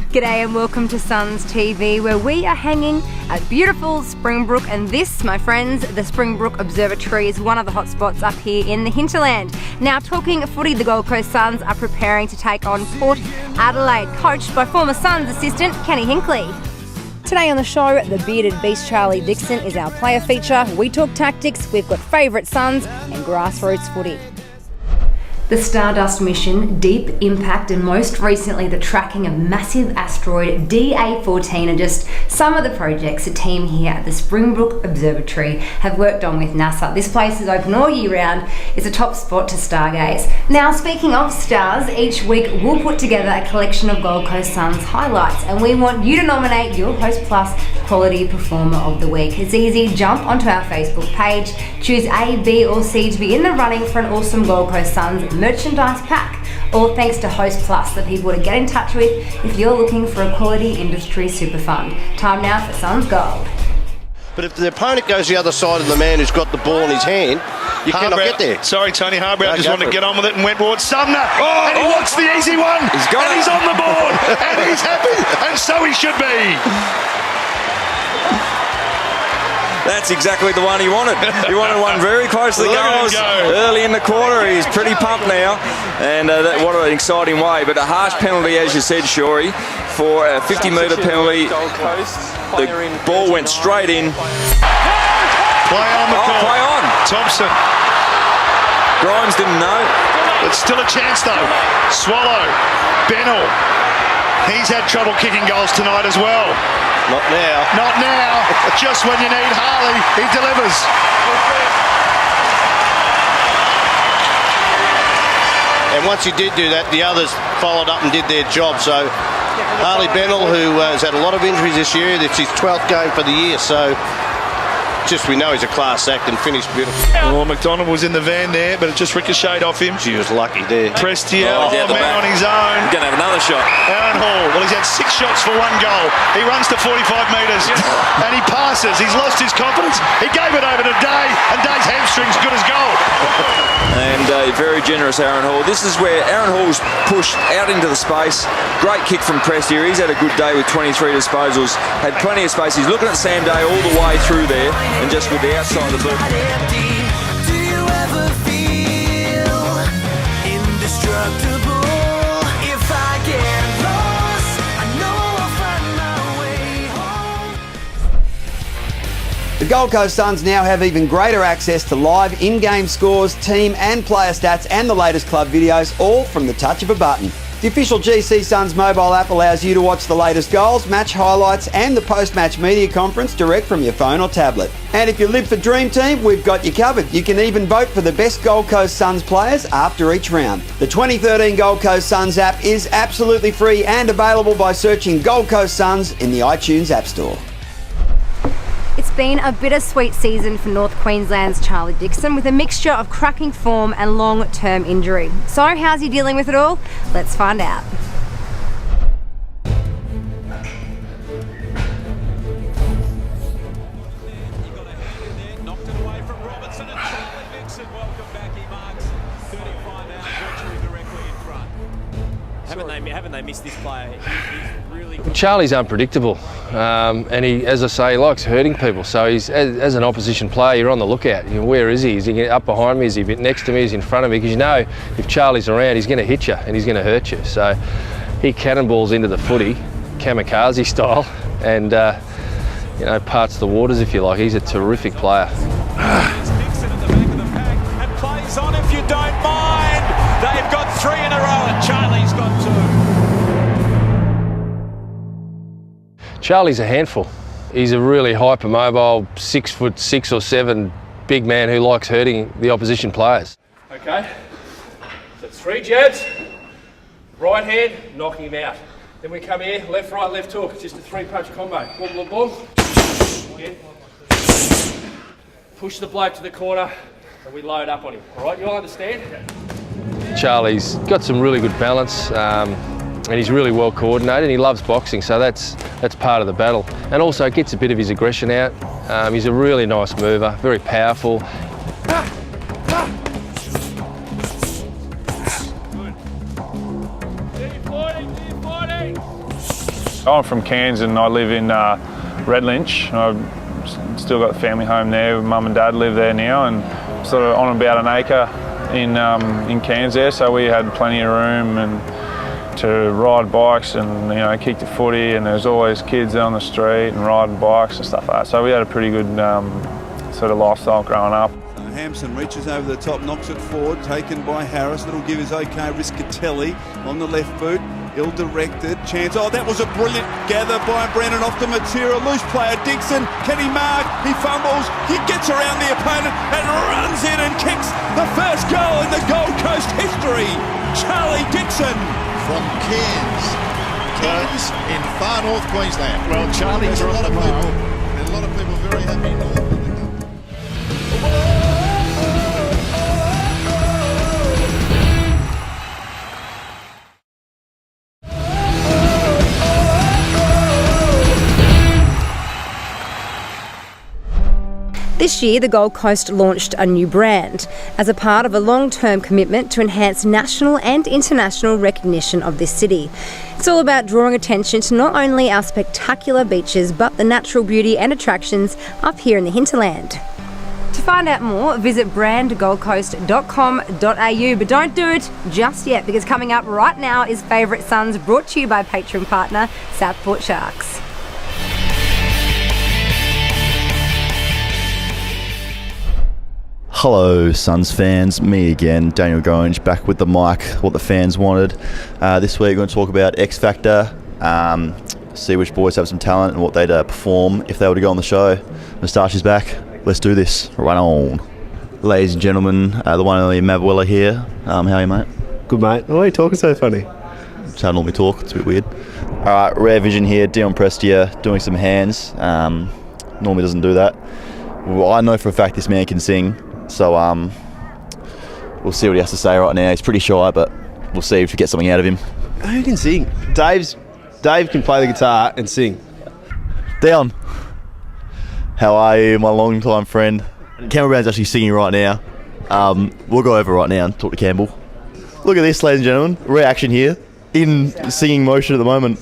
G'day and welcome to Suns TV, where we are hanging at beautiful Springbrook, and this, my friends, the Springbrook Observatory, is one of the hotspots up here in the hinterland. Now, talking footy, the Gold Coast Suns are preparing to take on Port Adelaide, coached by former Suns assistant Kenny Hinkley. Today on the show, the bearded beast Charlie Dixon is our player feature. We talk tactics, we've got favourite Suns and grassroots footy. The Stardust mission, Deep Impact, and most recently the tracking of massive asteroid DA14 are just some of the projects the team here at the Springbrook Observatory have worked on with NASA. This place is open all year round. It's a top spot to stargaze. Now, speaking of stars, each week we'll put together a collection of Gold Coast Suns highlights, and we want you to nominate your Host Plus Quality Performer of the Week. It's easy. Jump onto our Facebook page, choose A, B or C to be in the running for an awesome Gold Coast Suns merchandise pack, all thanks to Host Plus, the people to get in touch with if you're looking for a quality industry super fund. Time now for Suns Gold. But if the opponent goes the other side of the man who's got the ball in his hand, you cannot get there. Sorry, Tony Harbrow just wanted to get on with it and went towards Sumner. And he wants the easy one. He's on the board. And he's happy. And so he should be. That's exactly the one he wanted. He wanted one very close to the goals early in the quarter. He's pretty pumped now, and what an exciting way. But a harsh penalty, as you said, Shorey, for a 50-metre penalty. The ball went straight in. Play on the call. Play on. Thompson. Grimes didn't know. It's still a chance, though. Swallow. Bennell. He's had trouble kicking goals tonight as well. Not now. Not now. Just when you need Harley, he delivers. And once he did do that, the others followed up and did their job. So Harley Bennell, who has had a lot of injuries this year, it's his 12th game for the year. So just we know he's a class act and finished beautiful. Well, McDonald was in the van there, but it just ricocheted off him. She was lucky there. Prestia, man on his own. He's going to have another shot. Aaron Hall, well, he's had 6 shots for 1 goal. He runs to 45 metres and he passes. He's lost his confidence. He gave it over to Day, and Day's hamstring's good as gold. And very generous Aaron Hall. This is where Aaron Hall's pushed out into the space. Great kick from Prestia. He's had a good day with 23 disposals. Had plenty of space. He's looking at Sam Day all the way through there. And just with the outside of the boot. Do you ever feel indestructible? If I get lost, I know I'll find my way home. The Gold Coast Suns now have even greater access to live in-game scores, team and player stats, and the latest club videos, all from the touch of a button. The official GC Suns mobile app allows you to watch the latest goals, match highlights and the post-match media conference direct from your phone or tablet. And if you live for Dream Team, we've got you covered. You can even vote for the best Gold Coast Suns players after each round. The 2013 Gold Coast Suns app is absolutely free and available by searching Gold Coast Suns in the iTunes App Store. It's been a bittersweet season for North Queensland's Charlie Dixon, with a mixture of cracking form and long-term injury. So how's he dealing with it all? Let's find out. Haven't they missed this player? He's really... Charlie's unpredictable, and he, as I say, he likes hurting people. So he's, as an opposition player, you're on the lookout. You know, where is he? Is he up behind me? Is he a bit next to me? Is he in front of me? Because you know, if Charlie's around, he's going to hit you and he's going to hurt you. So he cannonballs into the footy, kamikaze style, and you know, parts the waters if you like. He's a terrific player. Dixon at the back of the pack and plays on if you don't mind. They've got 3 in a row and Charlie's got 2. Charlie's a handful. He's a really hypermobile, 6'6" or 7" big man who likes hurting the opposition players. Okay, so it's 3 jabs, right hand, knocking him out. Then we come here, left, right, left hook. It's just a 3-punch combo. Boom, boom, boom. Again. Push the bloke to the corner and we load up on him. All right, you all understand? Charlie's got some really good balance. And he's really well coordinated, and he loves boxing, so that's part of the battle. And also gets a bit of his aggression out. He's a really nice mover, very powerful. I'm from Cairns and I live in Redlynch. I've still got the family home there. Mum and Dad live there now, and sort of on about an acre in Cairns there, so we had plenty of room and to ride bikes and kick the footy, and there's always kids on the street and riding bikes and stuff like that. So we had a pretty good sort of lifestyle growing up. Hampson reaches over the top, knocks it forward, taken by Harris. That'll give his OK. Riscatelli on the left boot, ill-directed chance. Oh, that was a brilliant gather by Brennan off the material. Loose player Dixon, can he mark? He fumbles, he gets around the opponent and runs in and kicks the first goal in the Gold Coast history. Charlie Dixon from Cairns in far north Queensland. Well, Charlie's a lot of people very happy north. This year, the Gold Coast launched a new brand as a part of a long-term commitment to enhance national and international recognition of this city. It's all about drawing attention to not only our spectacular beaches, but the natural beauty and attractions up here in the hinterland. To find out more, visit brandgoldcoast.com.au, but don't do it just yet, because coming up right now is Favourite Sons, brought to you by Patreon partner Southport Sharks. Hello Suns fans, me again, Daniel Goinge, back with the mic, what the fans wanted. This week we're going to talk about X Factor, see which boys have some talent and what they'd perform if they were to go on the show. Moustache is back, let's do this, right on. Ladies and gentlemen, the one and only Mav Weller here. How are you, mate? Good, mate. Why are you talking so funny? That's how I normally talk, it's a bit weird. Alright, Rare Vision here, Dion Prestia, doing some hands. Normally doesn't do that. Well, I know for a fact this man can sing. So we'll see what he has to say right now. He's pretty shy, but we'll see if we get something out of him. Who can sing? Dave can play the guitar and sing. Dion, how are you, my long-time friend? Campbell Brown's actually singing right now. We'll go over right now and talk to Campbell. Look at this, ladies and gentlemen. Reaction here in singing motion at the moment.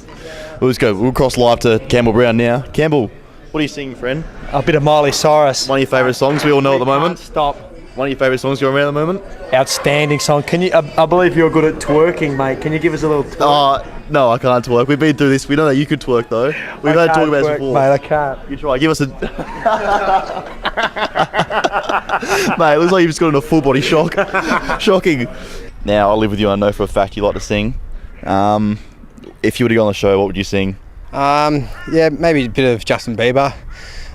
We'll cross live to Campbell Brown now. Campbell, what are you singing, friend? A bit of Miley Cyrus. One of your favourite songs we all know at the moment. Stop. One of your favourite songs going around at the moment. Outstanding song. Can you? I believe you're good at twerking, mate. Can you give us a little twerk? No, I can't twerk. We've been through this. We know that you could twerk though. We've had to talk about this before. Mate, I can't. You try. Give us a. Mate, it looks like you've just got in a full body shock. Shocking. Now, I live with you. I know for a fact you like to sing. If you were to go on the show, what would you sing? Yeah, maybe a bit of Justin Bieber.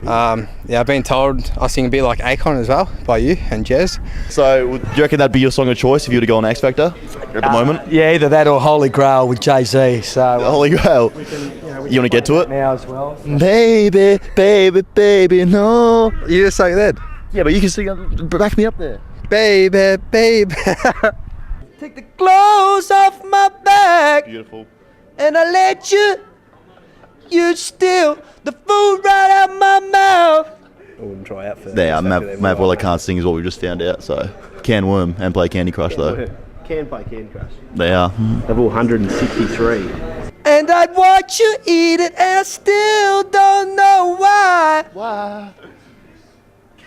I've been told I sing a bit like Akon as well by you and Jez. So, do you reckon that'd be your song of choice if you were to go on X Factor at the moment? Yeah, either that or Holy Grail with Jay-Z. So Holy Grail. You want to get to it? Now as well. Baby, baby, baby, no. You just sang that? Yeah, but you can sing. Back me up there. Baby, baby. Take the clothes off my back. Beautiful. And I let you steal the food right out my mouth. I wouldn't try out for that. Yeah, Mav Weller can't sing is what we just found out, so can worm and play Candy Crush though. Can play Candy Crush. They are. They've all 163. And I'd watch you eat it and I still don't know why.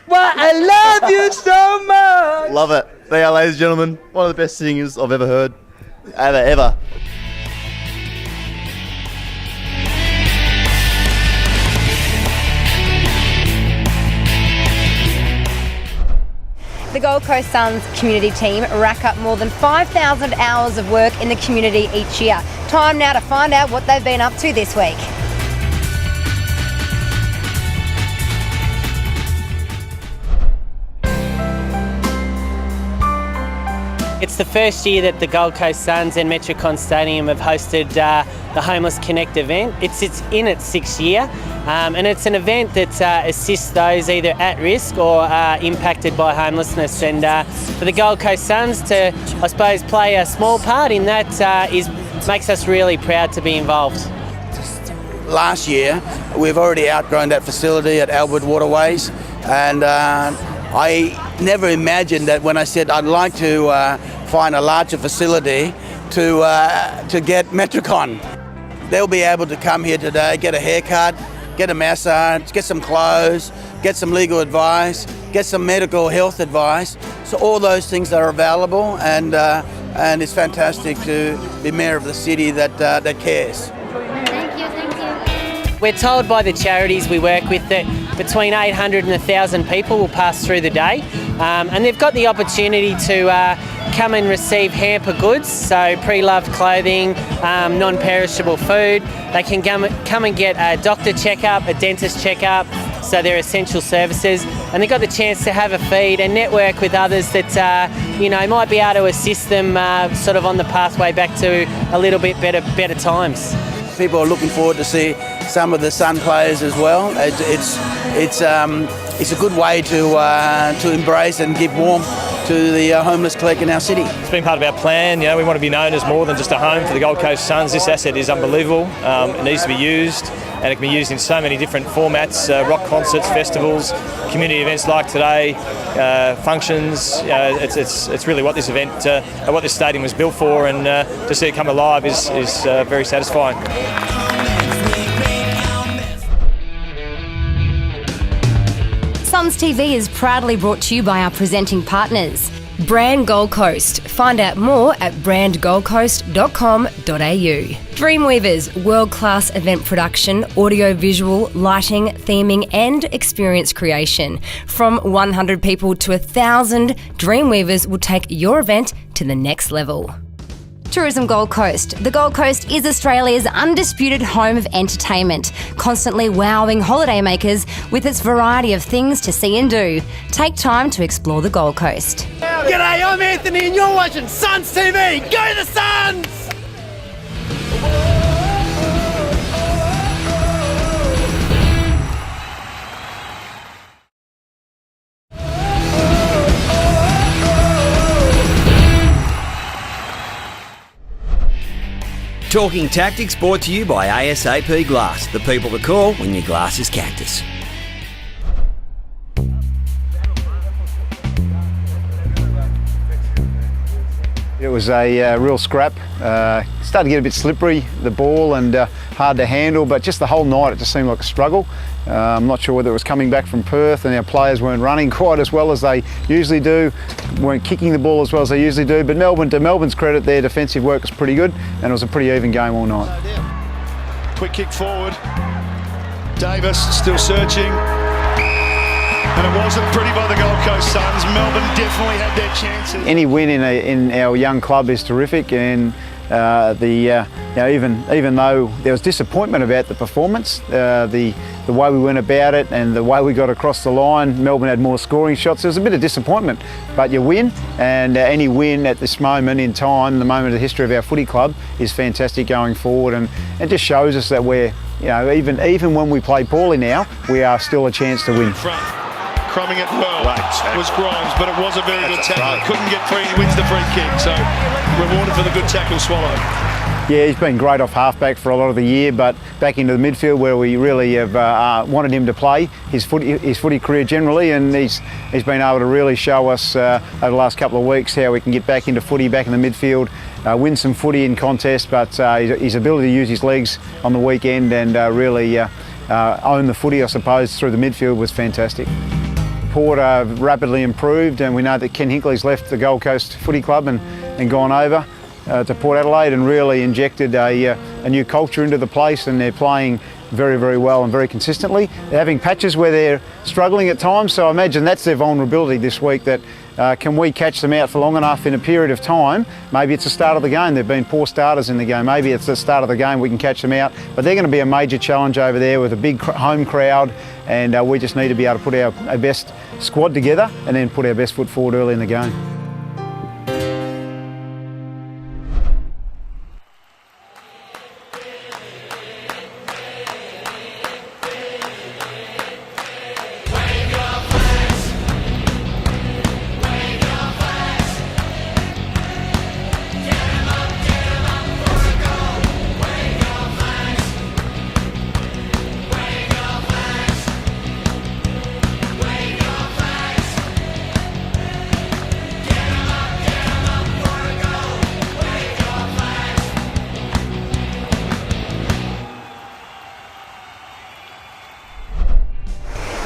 Why I love you so much. Love it. They are, ladies and gentlemen, one of the best singers I've ever heard. Ever. The Gold Coast Suns community team rack up more than 5,000 hours of work in the community each year. Time now to find out what they've been up to this week. It's the first year that the Gold Coast Suns and Metricon Stadium have hosted the Homeless Connect event. It's in its 6th year, and it's an event that assists those either at risk or impacted by homelessness. And for the Gold Coast Suns to, I suppose, play a small part in that makes us really proud to be involved. Last year, we've already outgrown that facility at Albert Waterways, and I never imagined that when I said I'd like to find a larger facility to get Metricon. they'll be able to come here today, get a haircut, get a massage, get some clothes, get some legal advice, get some medical health advice. So all those things are available, and it's fantastic to be mayor of the city that cares. We're told by the charities we work with that between 800 and 1,000 people will pass through the day, and they've got the opportunity to come and receive hamper goods, so pre-loved clothing, non-perishable food. They can come and get a doctor checkup, a dentist checkup, so they're essential services, and they've got the chance to have a feed and network with others that might be able to assist them sort of on the pathway back to a little bit better times. People are looking forward to see some of the Sun players as well. It's a good way to embrace and give warmth to the homeless clique in our city. It's been part of our plan. We want to be known as more than just a home for the Gold Coast Suns. This asset is unbelievable. It needs to be used, and it can be used in so many different formats: rock concerts, festivals, community events like today, functions. It's really what this event, what this stadium was built for, and to see it come alive is very satisfying. Suns TV is proudly brought to you by our presenting partners. Brand Gold Coast. Find out more at brandgoldcoast.com.au. Dreamweavers, world-class event production, audio-visual, lighting, theming and experience creation. From 100 people to 1,000, Dreamweavers will take your event to the next level. Tourism Gold Coast. The Gold Coast is Australia's undisputed home of entertainment, constantly wowing holidaymakers with its variety of things to see and do. Take time to explore the Gold Coast. G'day, I'm Anthony and you're watching Suns TV. Go the Suns! Talking Tactics brought to you by ASAP Glass, the people to call when your glass is cactus. It was a real scrap. Started to get a bit slippery, the ball, and hard to handle, but just the whole night it just seemed like a struggle. I'm not sure whether it was coming back from Perth and our players weren't running quite as well as they usually do, weren't kicking the ball as well as they usually do, but to Melbourne's credit, their defensive work was pretty good and it was a pretty even game all night. Quick kick forward. Davis still searching. And it wasn't pretty by the Gold Coast Suns. Melbourne definitely had their chances. Any win in our young club is terrific, and even though there was disappointment about the performance, the way we went about it and the way we got across the line, Melbourne had more scoring shots. There was a bit of disappointment, but you win, and any win at this moment in time, the moment of the history of our footy club, is fantastic going forward, and it just shows us that we're, even when we play poorly now, we are still a chance to win. Crumbing it well was Grimes, but it was a very good tackle. Couldn't get free, he wins the free kick, so rewarded for the good tackle swallow. Yeah, he's been great off halfback for a lot of the year, but back into the midfield where we really have wanted him to play his footy career generally, and he's been able to really show us over the last couple of weeks how we can get back into footy, back in the midfield, win some footy in contest, but his ability to use his legs on the weekend and really own the footy, I suppose, through the midfield was fantastic. Port have rapidly improved, and we know that Ken Hinckley's left the Gold Coast Footy Club and gone over to Port Adelaide and really injected a new culture into the place, and they're playing very, very well and very consistently. They're having patches where they're struggling at times, so I imagine that's their vulnerability this week, that can we catch them out for long enough in a period of time? Maybe it's the start of the game. They've been poor starters in the game. Maybe it's the start of the game we can catch them out. But they're going to be a major challenge over there with a big home crowd, and we just need to be able to put our best squad together and then put our best foot forward early in the game.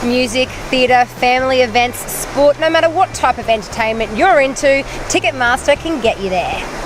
Music, theatre, family events, sport, no matter what type of entertainment you're into, Ticketmaster can get you there.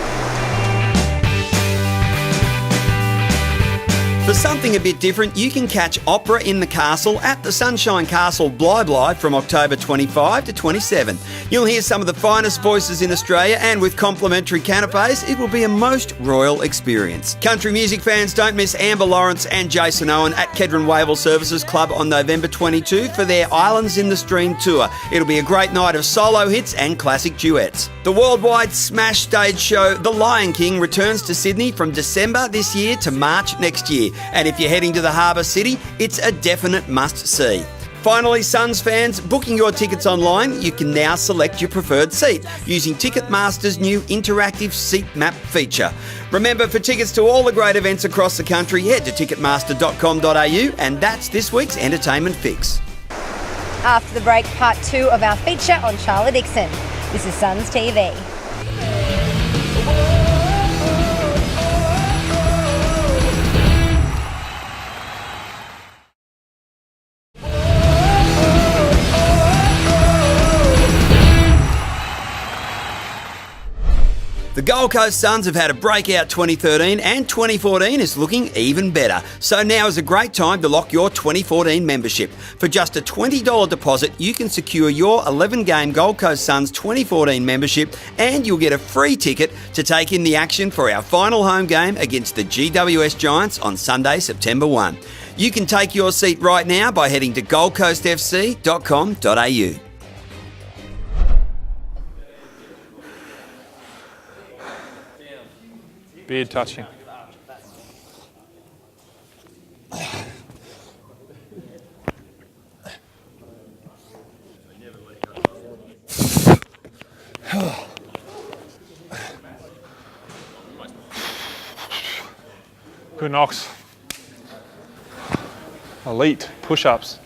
For something a bit different, you can catch Opera in the Castle at the Sunshine Castle Blythe from October 25 to 27. You'll hear some of the finest voices in Australia, and with complimentary canapes, it will be a most royal experience. Country music fans, don't miss Amber Lawrence and Jason Owen at Kedron Wavell Services Club on November 22 for their Islands in the Stream tour. It'll be a great night of solo hits and classic duets. The worldwide smash stage show The Lion King returns to Sydney from December this year to March next year. And if you're heading to the Harbour City, it's a definite must-see. Finally, Suns fans, booking your tickets online, you can now select your preferred seat using Ticketmaster's new interactive seat map feature. Remember, for tickets to all the great events across the country, head to ticketmaster.com.au, and that's this week's entertainment fix. After the break, part 2 of our feature on Charlie Dixon. This is Suns TV. The Gold Coast Suns have had a breakout 2013 and 2014 is looking even better. So now is a great time to lock your 2014 membership. For just a $20 deposit, you can secure your 11-game Gold Coast Suns 2014 membership, and you'll get a free ticket to take in the action for our final home game against the GWS Giants on Sunday, September 1. You can take your seat right now by heading to goldcoastfc.com.au. Beard touching. Good knocks. Elite push-ups.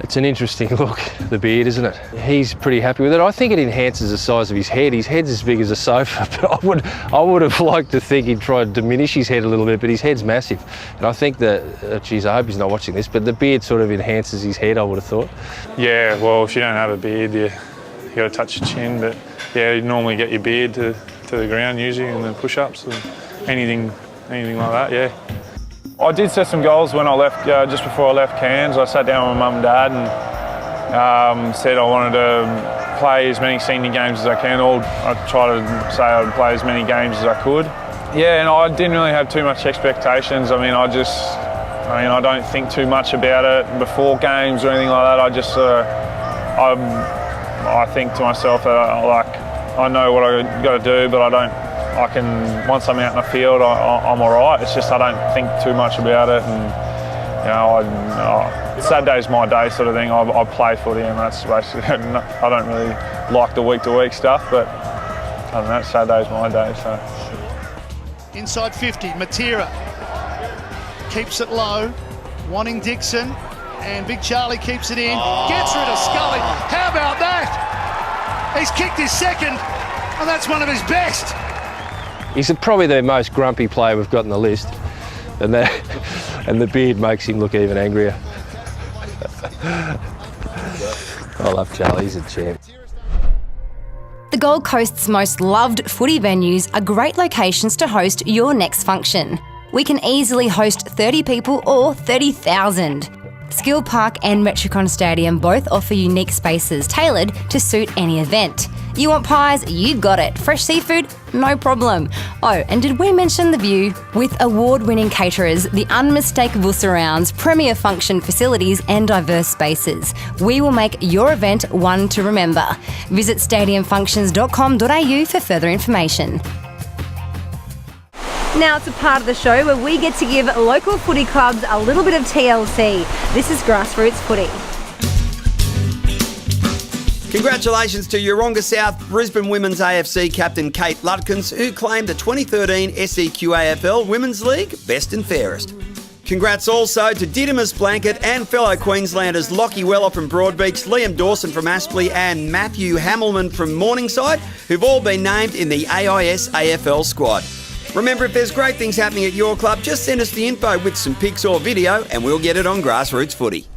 It's an interesting look, the beard, isn't it? He's pretty happy with it. I think it enhances the size of his head. His head's as big as a sofa, but I would have liked to think he'd try to diminish his head a little bit, but his head's massive. And I think that, geez, I hope he's not watching this, but the beard sort of enhances his head, I would have thought. Yeah, well, if you don't have a beard, you got to touch your chin, but yeah, you normally get your beard to the ground usually, and the push-ups and anything like that, yeah. I did set some goals when I left, just before I left Cairns. I sat down with my mum and dad and said I wanted to play as many senior games as I can. I tried to say I'd play as many games as I could. Yeah, and I didn't really have too much expectations. I don't think too much about it before games or anything like that. I think to myself that I know what I got to do, but once I'm out in the field, I'm all right. It's just I don't think too much about it, and Saturday's my day sort of thing. I play footy, and that's basically. I don't really like the week-to-week stuff, but other than that, Saturday's my day. So inside 50, Matera keeps it low, wanting Dixon, and Big Charlie keeps it in. Gets rid of Scully. How about that? He's kicked his second, and that's one of his best. He's probably the most grumpy player we've got on the list, and the beard makes him look even angrier. I love Charlie, he's a champ. The Gold Coast's most loved footy venues are great locations to host your next function. We can easily host 30 people or 30,000. Skill Park and Metricon Stadium both offer unique spaces tailored to suit any event. You want pies? You got it. Fresh seafood? No problem. Oh, and did we mention the view? With award-winning caterers, the unmistakable surrounds, premier function facilities and diverse spaces, we will make your event one to remember. Visit stadiumfunctions.com.au for further information. Now it's a part of the show where we get to give local footy clubs a little bit of TLC. This is Grassroots Footy. Congratulations to Yeronga South Brisbane Women's AFC captain Kate Lutkins, who claimed the 2013 SEQ AFL Women's League Best and Fairest. Congrats also to Didymus Blanket and fellow Queenslanders Lockie Weller from Broadbeach, Liam Dawson from Aspley and Matthew Hammelman from Morningside, who've all been named in the AIS AFL squad. Remember, if there's great things happening at your club, just send us the info with some pics or video and we'll get it on Grassroots Footy.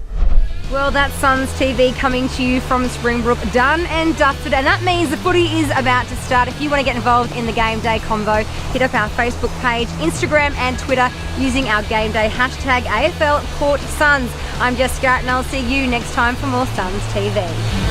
Well, that's Suns TV coming to you from Springbrook, done and dusted, and that means the footy is about to start. If you want to get involved in the game day convo, hit up our Facebook page, Instagram and Twitter using our game day hashtag AFL Court Suns. I'm Jess Garrett and I'll see you next time for more Suns TV.